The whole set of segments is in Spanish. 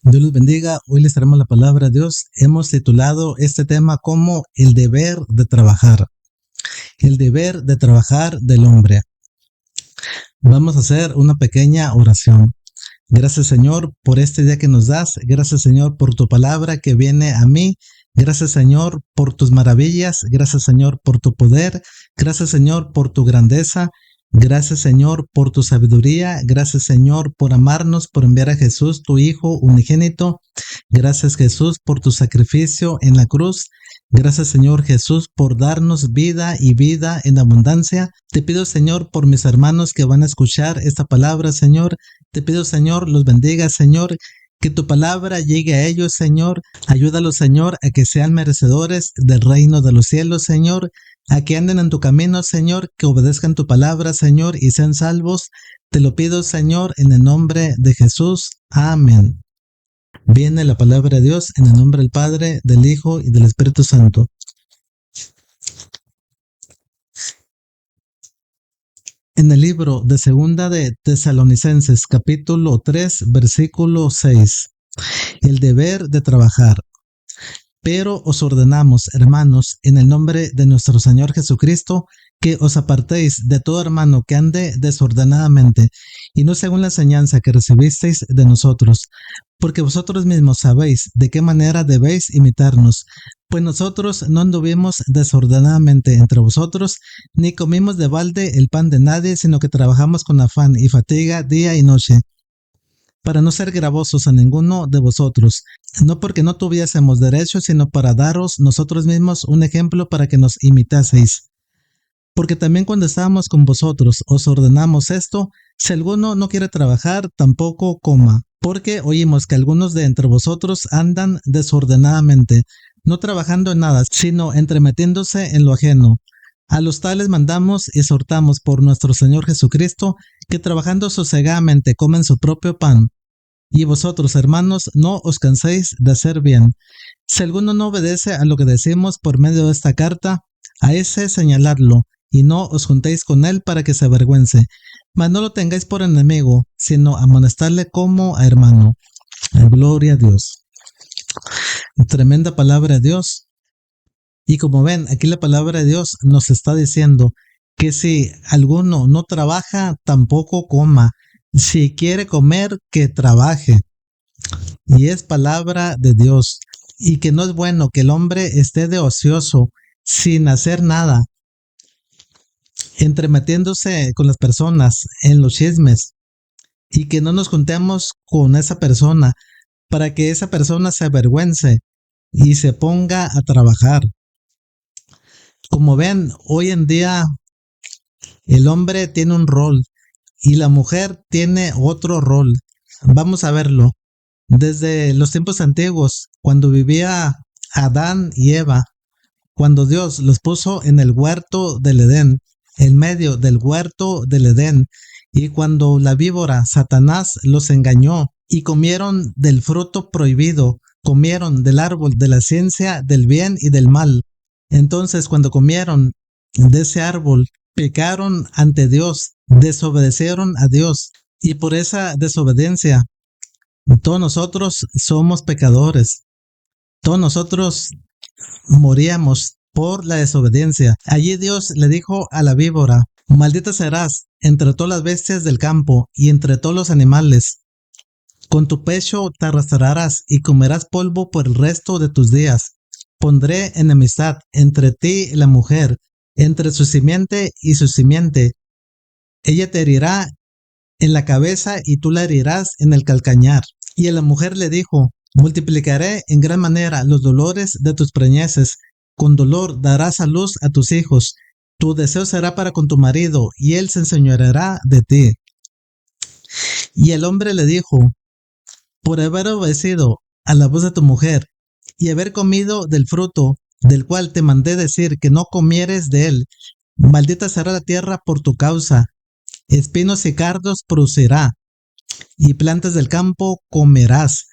Dios los bendiga. Hoy les traemos la palabra de Dios. Hemos titulado este tema como el deber de trabajar. El deber de trabajar del hombre. Vamos a hacer una pequeña oración. Gracias, Señor, por este día que nos das. Gracias, Señor, por tu palabra que viene a mí. Gracias, Señor, por tus maravillas. Gracias, Señor, por tu poder. Gracias, Señor, por tu grandeza. Gracias, Señor, por tu sabiduría. Gracias, Señor, por amarnos, por enviar a Jesús, tu Hijo unigénito. Gracias, Jesús, por tu sacrificio en la cruz. Gracias, Señor Jesús, por darnos vida y vida en abundancia. Te pido, Señor, por mis hermanos que van a escuchar esta palabra, Señor. Te pido, Señor, los bendiga, Señor, que tu palabra llegue a ellos, Señor. Ayúdalos, Señor, a que sean merecedores del reino de los cielos, Señor. A que anden en tu camino, Señor, que obedezcan tu palabra, Señor, y sean salvos. Te lo pido, Señor, en el nombre de Jesús. Amén. Viene la palabra de Dios en el nombre del Padre, del Hijo y del Espíritu Santo. En el libro de Segunda de Tesalonicenses, capítulo 3, versículo 6. El deber de trabajar. Pero os ordenamos, hermanos, en el nombre de nuestro Señor Jesucristo, que os apartéis de todo hermano que ande desordenadamente, y no según la enseñanza que recibisteis de nosotros, porque vosotros mismos sabéis de qué manera debéis imitarnos, pues nosotros no anduvimos desordenadamente entre vosotros, ni comimos de balde el pan de nadie, sino que trabajamos con afán y fatiga día y noche, para no ser gravosos a ninguno de vosotros, no porque no tuviésemos derecho, sino para daros nosotros mismos un ejemplo para que nos imitaseis. Porque también cuando estábamos con vosotros os ordenamos esto: si alguno no quiere trabajar, tampoco coma, porque oímos que algunos de entre vosotros andan desordenadamente, no trabajando en nada, sino entremetiéndose en lo ajeno. A los tales mandamos y exhortamos por nuestro Señor Jesucristo, que trabajando sosegadamente comen su propio pan. Y vosotros, hermanos, no os canséis de hacer bien. Si alguno no obedece a lo que decimos por medio de esta carta, a ese señaladlo, y no os juntéis con él para que se avergüence. Mas no lo tengáis por enemigo, sino amonestarle como a hermano. Gloria a Dios. Tremenda palabra de Dios. Y como ven, aquí la palabra de Dios nos está diciendo que si alguno no trabaja, tampoco coma. Si quiere comer, que trabaje. Y es palabra de Dios. Y que no es bueno que el hombre esté de ocioso, sin hacer nada, entremetiéndose con las personas en los chismes, y que no nos juntemos con esa persona para que esa persona se avergüence y se ponga a trabajar. Como ven, hoy en día el hombre tiene un rol y la mujer tiene otro rol. Vamos a verlo. Desde los tiempos antiguos, cuando vivía Adán y Eva, cuando Dios los puso en el huerto del Edén, en medio del huerto del Edén, y cuando la víbora, Satanás, los engañó y comieron del fruto prohibido, comieron del árbol de la ciencia del bien y del mal. Entonces, cuando comieron de ese árbol, pecaron ante Dios, desobedecieron a Dios, y por esa desobediencia, todos nosotros somos pecadores. Todos nosotros moríamos por la desobediencia. Allí Dios le dijo a la víbora: maldita serás entre todas las bestias del campo y entre todos los animales. Con tu pecho te arrastrarás y comerás polvo por el resto de tus días. Pondré enemistad entre ti y la mujer, entre su simiente y su simiente. Ella te herirá en la cabeza y tú la herirás en el calcañar. Y a la mujer le dijo: multiplicaré en gran manera los dolores de tus preñeces, con dolor darás a luz a tus hijos, tu deseo será para con tu marido, y él se enseñoreará de ti. Y el hombre le dijo: por haber obedecido a la voz de tu mujer, y haber comido del fruto, del cual te mandé decir que no comieres de él, maldita será la tierra por tu causa, espinos y cardos producirá, y plantas del campo comerás.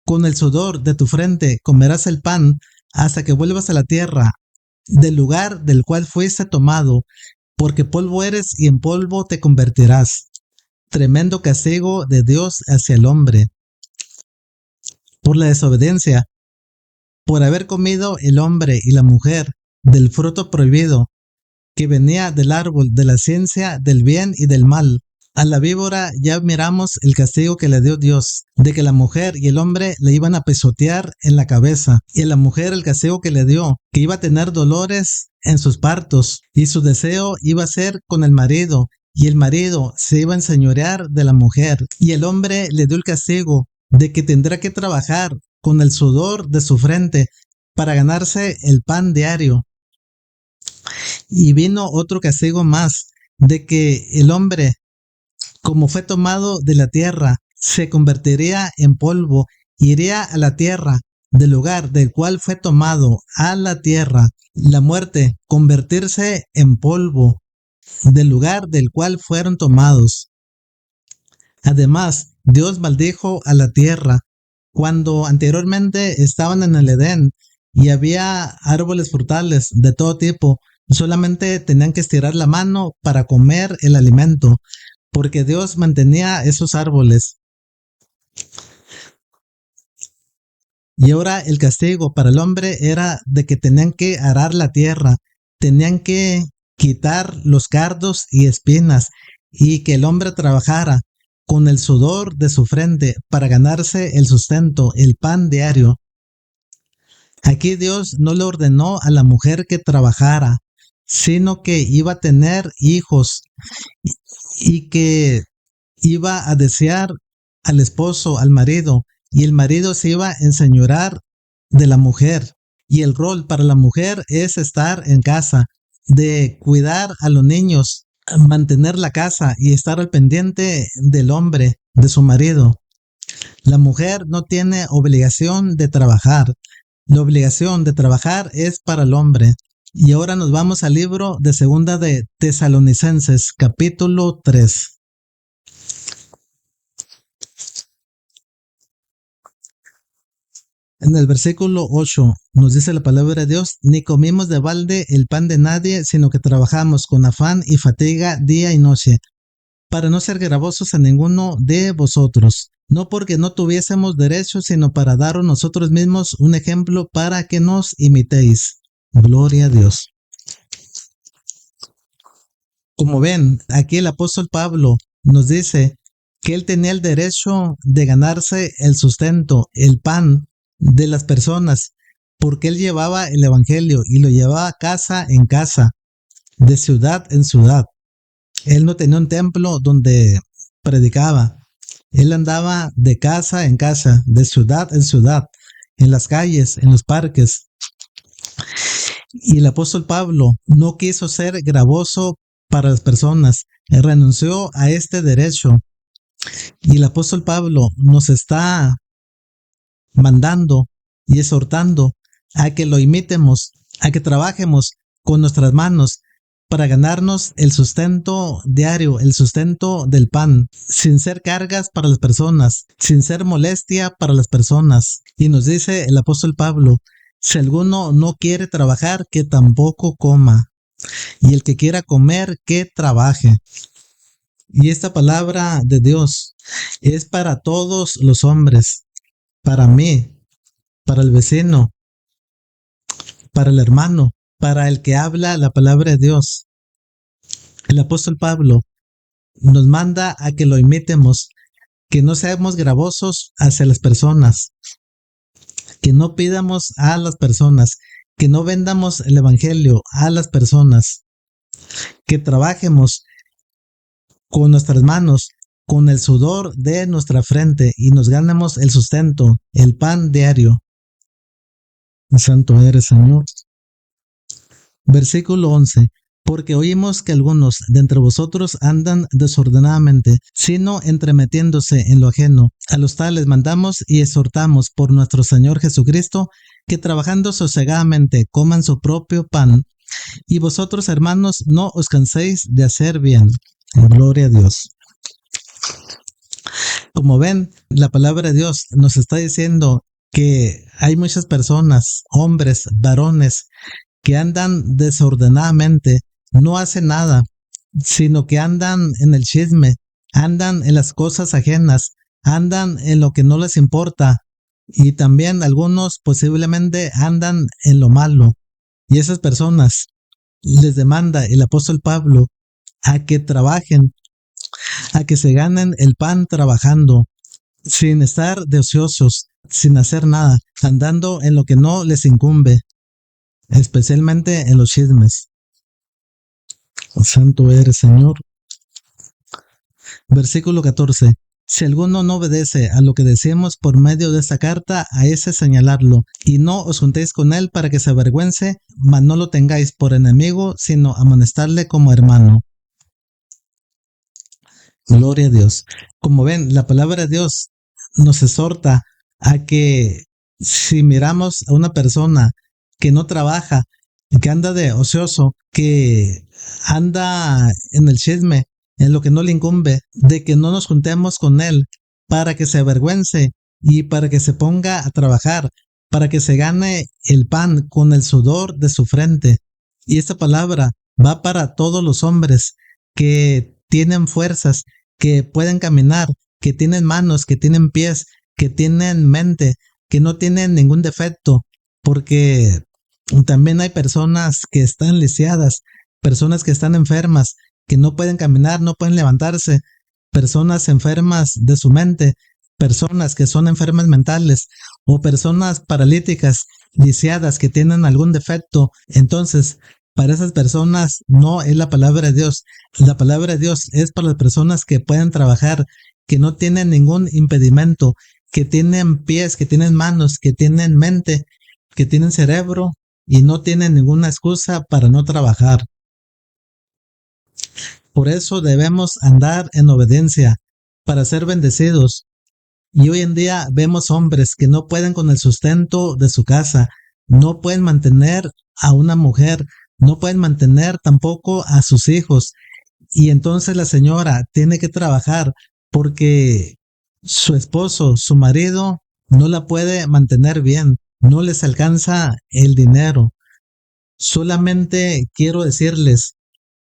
Con el sudor de tu frente comerás el pan hasta que vuelvas a la tierra, del lugar del cual fuiste tomado, porque polvo eres y en polvo te convertirás. Tremendo castigo de Dios hacia el hombre. por la desobediencia, por haber comido el hombre y la mujer del fruto prohibido que venía del árbol de la ciencia del bien y del mal. A la víbora ya miramos el castigo que le dio Dios, de que la mujer y el hombre le iban a pisotear en la cabeza, y a la mujer el castigo que le dio, que iba a tener dolores en sus partos, y su deseo iba a ser con el marido, y el marido se iba a enseñorear de la mujer, y el hombre le dio el castigo de que tendrá que trabajar con el sudor de su frente para ganarse el pan diario. Y vino otro castigo más, de que el hombre, como fue tomado de la tierra, se convertiría en polvo, iría a la tierra, del lugar del cual fue tomado a la tierra. La muerte, convertirse en polvo, del lugar del cual fueron tomados. Además, Dios maldijo a la tierra cuando anteriormente estaban en el Edén y había árboles frutales de todo tipo. Solamente tenían que estirar la mano para comer el alimento, porque Dios mantenía esos árboles. Y ahora el castigo para el hombre era de que tenían que arar la tierra, tenían que quitar los cardos y espinas, y que el hombre trabajara con el sudor de su frente para ganarse el sustento, el pan diario. Aquí Dios no le ordenó a la mujer que trabajara, sino que iba a tener hijos y que iba a desear al esposo, al marido, y el marido se iba a enseñorear de la mujer. Y el rol para la mujer es estar en casa, de cuidar a los niños, mantener la casa y estar al pendiente del hombre, de su marido. La mujer no tiene obligación de trabajar. La obligación de trabajar es para el hombre. Y ahora nos vamos al libro de Segunda de Tesalonicenses, capítulo 3. En el versículo 8 nos dice la palabra de Dios: ni comimos de balde el pan de nadie, sino que trabajamos con afán y fatiga día y noche, para no ser gravosos a ninguno de vosotros, no porque no tuviésemos derecho, sino para daros nosotros mismos un ejemplo para que nos imitéis. Gloria a Dios. Como ven, aquí el apóstol Pablo nos dice que él tenía el derecho de ganarse el sustento, el pan de las personas, porque él llevaba el evangelio y lo llevaba casa en casa, de ciudad en ciudad. Él no tenía un templo donde predicaba. Él andaba de casa en casa, de ciudad en ciudad, en las calles, en los parques. Y el apóstol Pablo no quiso ser gravoso para las personas. Él renunció a este derecho. Y el apóstol Pablo nos está mandando y exhortando a que lo imitemos, a que trabajemos con nuestras manos para ganarnos el sustento diario, el sustento del pan, sin ser cargas para las personas, sin ser molestia para las personas. Y nos dice el apóstol Pablo: si alguno no quiere trabajar, que tampoco coma, y el que quiera comer, que trabaje. Y esta palabra de Dios es para todos los hombres, para mí, para el vecino, para el hermano, para el que habla la palabra de Dios. El apóstol Pablo nos manda a que lo imitemos, que no seamos gravosos hacia las personas, que no pidamos a las personas, que no vendamos el evangelio a las personas, que trabajemos con nuestras manos, con el sudor de nuestra frente, y nos ganemos el sustento, el pan diario. Santo eres, Señor. Versículo 11. Porque oímos que algunos de entre vosotros andan desordenadamente, sino entremetiéndose en lo ajeno. A los tales mandamos y exhortamos por nuestro Señor Jesucristo, que trabajando sosegadamente coman su propio pan. Y vosotros, hermanos, no os canséis de hacer bien. Gloria a Dios. Como ven, la palabra de Dios nos está diciendo que hay muchas personas, hombres, varones, que andan desordenadamente, no hacen nada, sino que andan en el chisme, andan en las cosas ajenas, andan en lo que no les importa, Y también algunos posiblemente andan en lo malo. Y esas personas les demanda el apóstol Pablo a que trabajen, a que se ganen el pan trabajando, sin estar de ociosos, sin hacer nada, andando en lo que no les incumbe, especialmente en los chismes. Santo eres, Señor. Versículo 14. Si alguno no obedece a lo que decimos por medio de esta carta, a ese señalarlo, y no os juntéis con él para que se avergüence, mas no lo tengáis por enemigo, sino amonestarle como hermano. Gloria a Dios. Como ven, la palabra de Dios nos exhorta a que si miramos a una persona que no trabaja, que anda de ocioso, que anda en el chisme, en lo que no le incumbe, de que no nos juntemos con él para que se avergüence y para que se ponga a trabajar, para que se gane el pan con el sudor de su frente. Y esta palabra va para todos los hombres que tienen fuerzas, que pueden caminar, que tienen manos, que tienen pies, que tienen mente, que no tienen ningún defecto, porque también hay personas que están lisiadas, personas que están enfermas, que no pueden caminar, no pueden levantarse, personas enfermas de su mente, personas que son enfermas mentales o personas paralíticas, lisiadas, que tienen algún defecto. Entonces, para esas personas no es la palabra de Dios. La palabra de Dios es para las personas que pueden trabajar, que no tienen ningún impedimento, que tienen pies, que tienen manos, que tienen mente, que tienen cerebro y no tienen ninguna excusa para no trabajar. Por eso debemos andar en obediencia para ser bendecidos. Y hoy en día vemos hombres que no pueden con el sustento de su casa, no pueden mantener a una mujer, no pueden mantener tampoco a sus hijos. Y entonces la señora tiene que trabajar porque su esposo, su marido, no la puede mantener bien, no les alcanza el dinero. Solamente quiero decirles,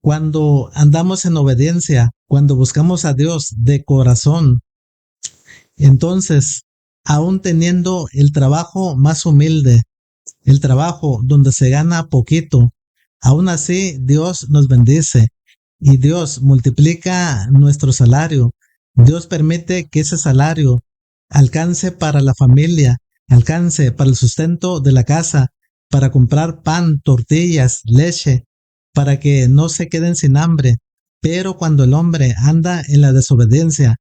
cuando andamos en obediencia, cuando buscamos a Dios de corazón, entonces, aún teniendo el trabajo más humilde, el trabajo donde se gana poquito, aún así Dios nos bendice y Dios multiplica nuestro salario. Dios permite que ese salario alcance para la familia, alcance para el sustento de la casa, para comprar pan, tortillas, leche, para que no se queden sin hambre. Pero cuando el hombre anda en la desobediencia,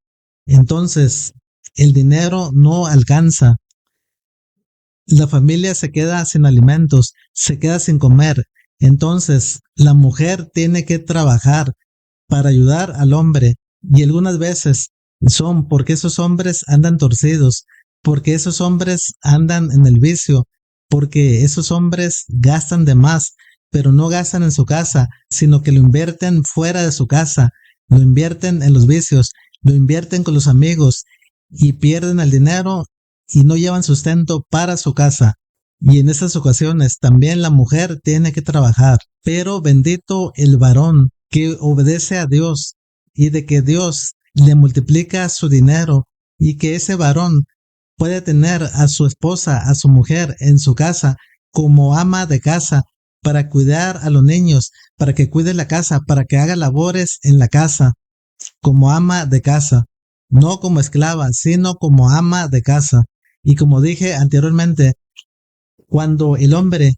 entonces el dinero no alcanza. La familia se queda sin alimentos, se queda sin comer. Entonces, la mujer tiene que trabajar para ayudar al hombre. Y algunas veces son porque esos hombres andan torcidos, porque esos hombres andan en el vicio, porque esos hombres gastan de más, pero no gastan en su casa, sino que lo invierten fuera de su casa, lo invierten en los vicios, lo invierten con los amigos y pierden el dinero y no llevan sustento para su casa. Y en esas ocasiones también la mujer tiene que trabajar. Pero bendito el varón que obedece a Dios y de que Dios le multiplica su dinero y que ese varón puede tener a su esposa, a su mujer en su casa como ama de casa para cuidar a los niños, para que cuide la casa, para que haga labores en la casa como ama de casa, no como esclava, sino como ama de casa. Y como dije anteriormente, cuando el hombre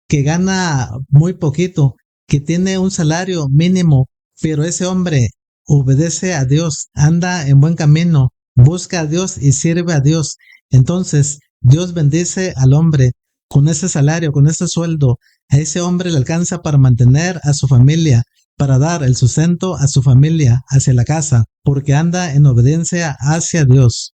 que gana muy poquito, que tiene un salario mínimo, pero ese hombre obedece a Dios, anda en buen camino, busca a Dios y sirve a Dios, entonces Dios bendice al hombre con ese salario, con ese sueldo. A ese hombre le alcanza para mantener a su familia, para dar el sustento a su familia, hacia la casa, porque anda en obediencia hacia Dios.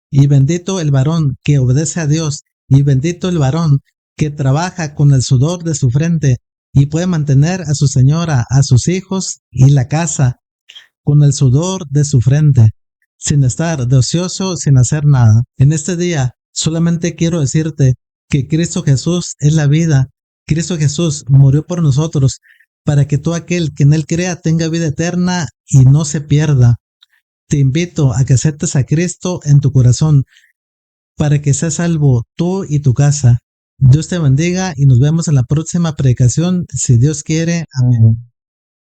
Y bendito el varón que obedece a Dios, y bendito el varón que trabaja con el sudor de su frente y puede mantener a su señora, a sus hijos y la casa con el sudor de su frente, sin estar de ocioso, sin hacer nada. En este día solamente quiero decirte que Cristo Jesús es la vida. Cristo Jesús murió por nosotros para que todo aquel que en Él crea tenga vida eterna y no se pierda. Te invito a que aceptes a Cristo en tu corazón. para que seas salvo tú y tu casa. Dios te bendiga y nos vemos en la próxima predicación, si Dios quiere. Amén.